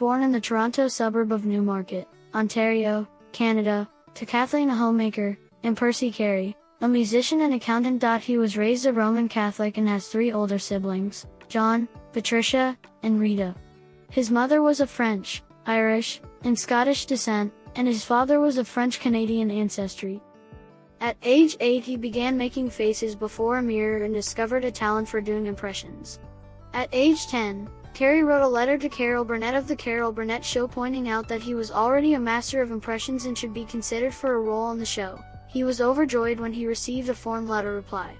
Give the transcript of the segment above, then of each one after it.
born in the Toronto suburb of Newmarket, Ontario, Canada, to Kathleen, a homemaker, and Percy Carrey, a musician and accountant. He was raised a Roman Catholic and has 3 older siblings, John, Patricia, and Rita. His mother was of French, Irish, and Scottish descent, and his father was of French-Canadian ancestry. At age 8 he began making faces before a mirror and discovered a talent for doing impressions. At age 10, Carrey wrote a letter to Carol Burnett of The Carol Burnett Show pointing out that he was already a master of impressions and should be considered for a role on the show. He was overjoyed when he received a form letter reply.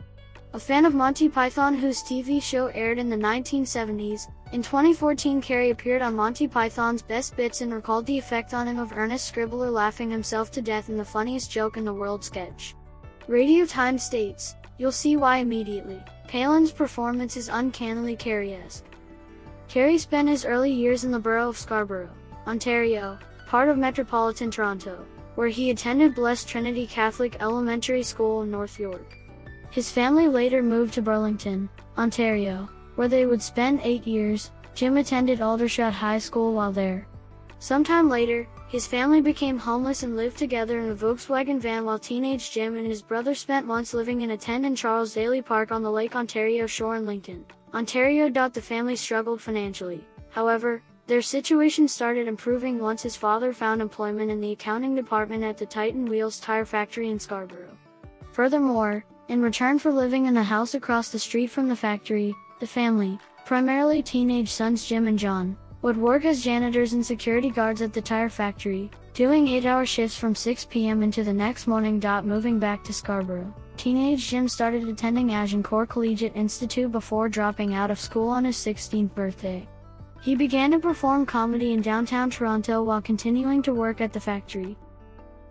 A fan of Monty Python, whose TV show aired in the 1970s, in 2014 Carrey appeared on Monty Python's Best Bits and recalled the effect on him of Ernest Scribbler laughing himself to death in the funniest joke in the world sketch. Radio Times states, "You'll see why immediately. Palin's performance is uncannily Carrey-esque." Carrey spent his early years in the borough of Scarborough, Ontario, part of metropolitan Toronto, where he attended Blessed Trinity Catholic Elementary School in North York. His family later moved to Burlington, Ontario, where they would spend 8 years. Jim attended Aldershot High School while there. Sometime later, his family became homeless and lived together in a Volkswagen van while teenage Jim and his brother spent months living in a tent in Charles Daly Park on the Lake Ontario shore in Lincoln, Ontario. The family struggled financially. However, their situation started improving once his father found employment in the accounting department at the Titan Wheels tire factory in Scarborough. Furthermore, in return for living in the house across the street from the factory, the family, primarily teenage sons Jim and John, would work as janitors and security guards at the tire factory, doing 8-hour shifts from 6 p.m. into the next morning. Moving back to Scarborough, teenage Jim started attending Agincourt Collegiate Institute before dropping out of school on his 16th birthday. He began to perform comedy in downtown Toronto while continuing to work at the factory.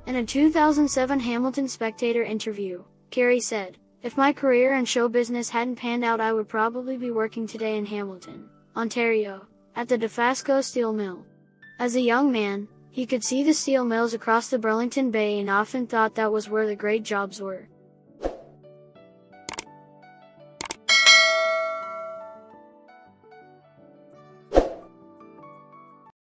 In a 2007 Hamilton Spectator interview, Carrey said, "If my career in show business hadn't panned out, I would probably be working today in Hamilton, Ontario, at the Dofasco steel mill." As a young man, he could see the steel mills across the Burlington Bay and often thought that was where the great jobs were.